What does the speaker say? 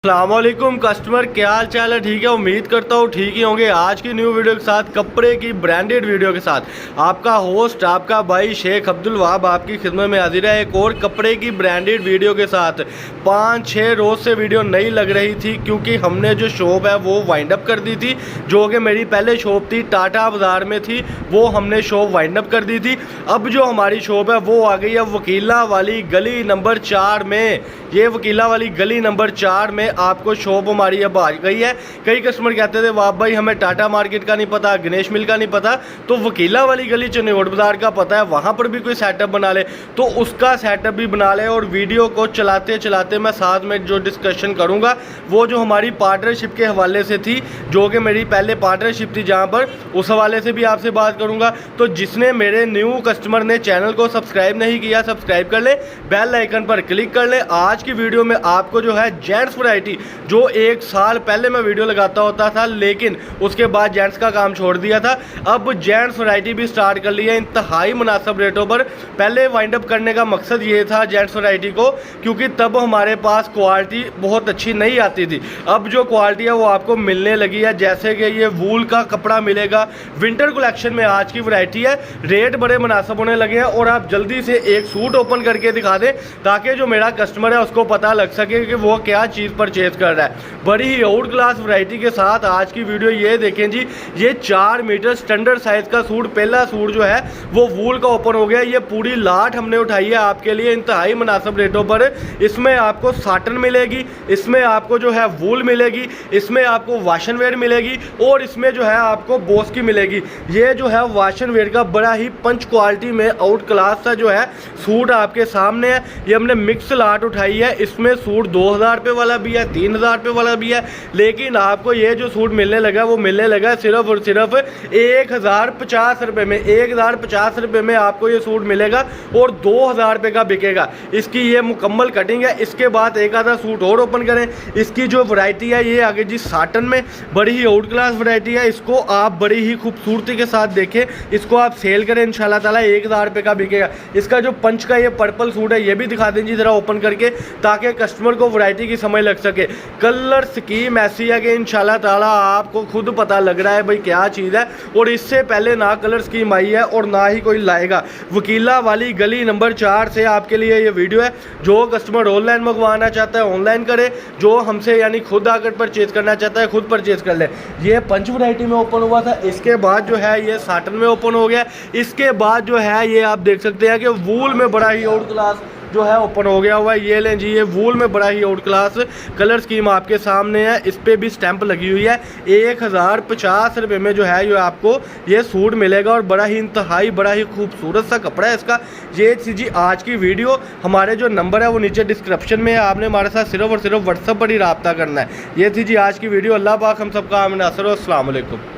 अस्सलामुअलैकुम कस्टमर, क्या हाल चाल है? ठीक है, उम्मीद करता हूँ ठीक ही होंगे। आज की न्यू वीडियो के साथ, कपड़े की ब्रांडेड वीडियो के साथ आपका होस्ट, आपका भाई शेख अब्दुल वहाब आपकी खिदमत में हाजिर है एक और कपड़े की ब्रांडेड वीडियो के साथ। 5-6 रोज़ से वीडियो नहीं लग रही थी क्योंकि हमने जो शॉप है वो वाइंड अप कर दी थी। जो कि मेरी पहले शॉप थी टाटा बाज़ार में थी, वो हमने शॉप वाइंड अप कर दी थी। अब जो हमारी शॉप है वो आ गई है वकीला वाली गली नंबर 4 में। ये वकीला वाली गली नंबर 4 में आपको शॉप हमारी अब आ गई है। कई कस्टमर कहते थे वाह भाई हमें टाटा मार्केट का नहीं पता, गणेश मिल का नहीं पता, तो वकीला वाली गली चन्नीगढ़ बाजार का पता है, वहाँ पर भी कोई सेटअप बना ले तो उसका सेटअप भी बना ले। और वीडियो को चलाते चलाते मैं साथ में जो डिस्कशन करूँगा वो जो हमारी पार्टनरशिप के हवाले से थी, जो कि मेरी पहले पार्टनरशिप थी जहाँ पर, उस हवाले से भी आपसे बात करूँगा। तो जिसने मेरे न्यू कस्टमर ने चैनल को सब्सक्राइब नहीं किया, सब्सक्राइब कर ले, बेल आइकन पर क्लिक कर ले। आज की वीडियो में आपको जो है जेंट्स वैरायटी, जो 1 साल पहले मैं वीडियो लगाता होता था लेकिन उसके बाद जेंट्स का काम छोड़ दिया था, अब जेंट्स वैरायटी भी स्टार्ट कर ली है इंतहाई मुनासिब रेटों पर। पहले वाइंड अप करने का मकसद ये था जेंट्स वैरायटी को, क्योंकि तब हमारे पास क्वालिटी बहुत अच्छी नहीं आती थी। अब जो क्वालिटी है वो आपको मिलने लगी है, जैसे कि ये वूल का कपड़ा मिलेगा विंटर कलेक्शन में। आज की वैरायटी है, रेट बड़े मुनासिब होने लगे हैं। और आप जल्दी से एक सूट ओपन करके दिखा दें ताकि जो मेरा कस्टमर है उसको पता लग सके कि वो क्या चीज़ परचेज कर रहा है। बड़ी ही आउट क्लास वैरायटी के साथ आज की वीडियो ये देखें जी। ये 4 मीटर स्टैंडर्ड साइज का सूट, पहला सूट जो है वो वूल का ओपन हो गया। ये पूरी लाट हमने उठाई है आपके लिए इंतहाई मुनासिब रेटों पर। इसमें आपको साटन मिलेगी, इसमें आपको जो है वूल मिलेगी, इसमें आपको वाशन वेयर मिलेगी और इसमें जो है आपको बॉस की मिलेगी। ये जो है वाशन वेयर का बड़ा ही पंच क्वालिटी में आउट क्लास सा जो है सूट आपके सामने है। ये हमने मिक्स लाट उठाई है। इसमें सूट 2000 रुपये वाला भी है, 3000 रुपये वाला भी है, लेकिन आपको ये जो सूट मिलने लगा वो मिलने लगा सिर्फ और सिर्फ 1050 रुपये में। 1050 रुपये में आपको ये सूट मिलेगा और 2000 रुपये का बिकेगा। इसकी ये मुकम्मल कटिंग है। इसके बाद एक आधा सूट और ओपन करें। इसकी जो वैरायटी है ये आगे जी साटन में, बड़ी ही आउट क्लास वैरायटी है। इसको आप बड़ी ही खूबसूरती के साथ देखें, इसको आप सेल करें इंशाल्लाह ताला 1000 रुपये का बिकेगा। इसका जो पंच का ये पर्पल सूट है ये भी दिखा दें जी ज़रा ओपन करके, ताकि कस्टमर को वैरायटी की समझ लग सके। कलर स्कीम ऐसी है कि इंशाल्लाह ताला आपको खुद पता लग रहा है भाई क्या चीज़ है, और इससे पहले ना कलर स्कीम आई है और ना ही कोई लाएगा। वकीला वाली गली नंबर 4 से आपके लिए ये वीडियो है। जो कस्टमर ऑनलाइन मंगवाना चाहता है ऑनलाइन करे, जो हमसे यानी खुद आकर परचेज करना चाहता है खुद परचेज कर ले। ये पंच वैरायटी में ओपन हुआ था, इसके बाद जो है ये साटन में ओपन हो गया। इसके बाद जो है ये आप देख सकते हैं कि वूल में बड़ा ही आउट क्लास जो है ओपन हो गया हुआ है। ये लें जी, ये वूल में बड़ा ही आउट क्लास कलर स्कीम आपके सामने है। इस पर भी स्टैंप लगी हुई है। 1050 रुपये में जो है ये आपको ये सूट मिलेगा और बड़ा ही इंतहाई बड़ा ही खूबसूरत सा कपड़ा है इसका। ये थी जी आज की वीडियो। हमारे जो नंबर है वो नीचे डिस्क्रिप्शन में है, आपने हमारे साथ सिर्फ और सिर्फ व्हाट्सएप पर ही रब्ता करना है। ये थी जी आज की वीडियो। अल्लाह पाक हम सबका आमीन। अस्सलाम वालेकुम।